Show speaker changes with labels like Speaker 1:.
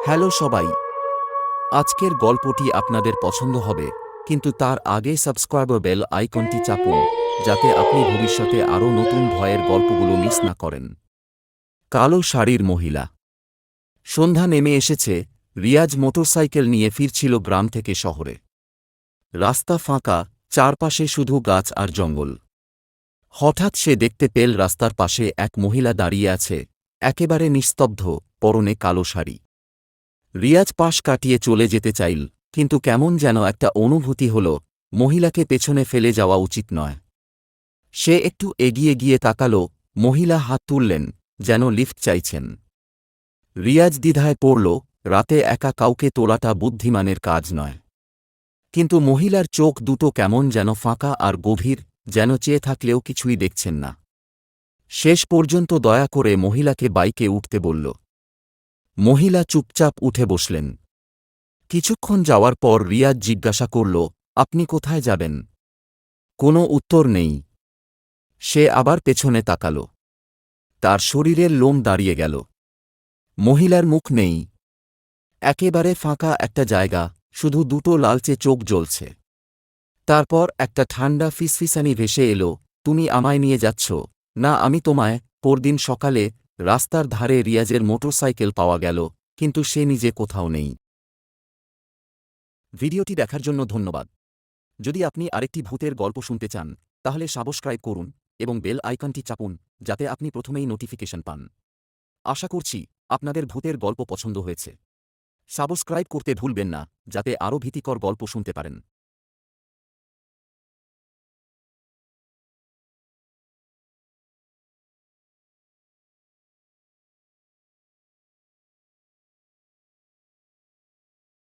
Speaker 1: Hello সবাই, আজকের গল্পটি আপনাদের পছন্দ হবে, কিন্তু তার আগে সাবস্ক্রাইব বেল আইকনটি চাপুন যাতে আপনি ভবিষ্যতে আরও নতুন ভয়ের গল্পগুলো মিস না করেন। কালো শাড়ির মহিলা। সন্ধ্যা নেমে এসেছে, রিয়াজ মোটরসাইকেল নিয়ে ফিরছিল গ্রাম থেকে শহরে। রাস্তা ফাঁকা, চারপাশে শুধু গাছ আর জঙ্গল। হঠাৎ সে দেখতে পেল রাস্তার পাশে এক মহিলা দাঁড়িয়ে আছে, একেবারে নিস্তব্ধ, পরনে কালো শাড়ি। রিয়াজ পাশ কাটিয়ে চলে যেতে চাইল, কিন্তু কেমন যেন একটা অনুভূতি হল মহিলাকে পেছনে ফেলে যাওয়া উচিত নয়। সে একটু এগিয়ে গিয়ে তাকাল, মহিলা হাত তুললেন, যেন লিফট চাইছেন। রিয়াজ দ্বিধায় পড়ল, রাতে একা কাউকে তোলাটা বুদ্ধিমানের কাজ নয়। কিন্তু মহিলার চোখ দুটো কেমন যেন ফাঁকা আর গভীর, যেন চেয়ে থাকলেও কিছুই দেখছেন না। শেষ পর্যন্ত দয়া করে মহিলাকে বাইকে উঠতে বলল। মহিলা চুপচাপ উঠে বসলেন। কিছুক্ষণ যাওয়ার পর রিয়াজ জিজ্ঞাসা করল, আপনি কোথায় যাবেন? কোনো উত্তর নেই। সে আবার পেছনে তাকাল। তার শরীরের লোম দাঁড়িয়ে গেল। মহিলার মুখ নেই। একেবারে ফাঁকা একটা জায়গা, শুধু দুটো লালচে চোখ জ্বলছে। তারপর একটা ঠান্ডা ফিসফিসানি ভেসে এলো, তুমি আমায় নিয়ে যাচ্ছ? না, আমি তোমায়। পরদিন সকালে রাস্তার ধারে রিয়াজের মোটরসাইকেল পাওয়া গেল, কিন্তু সে নিজে কোথাও নেই। ভিডিওটি দেখার জন্য ধন্যবাদ। যদি আপনি আরেকটি ভূতের গল্প শুনতে চান, তাহলে সাবস্ক্রাইব করুন এবং বেল আইকনটি চাপুন যাতে আপনি প্রথমেই নোটিফিকেশন পান। আশা করছি আপনাদের ভূতের গল্প পছন্দ হয়েছে। সাবস্ক্রাইব করতে ভুলবেন না যাতে আরও ভীতিকর গল্প শুনতে পারেন।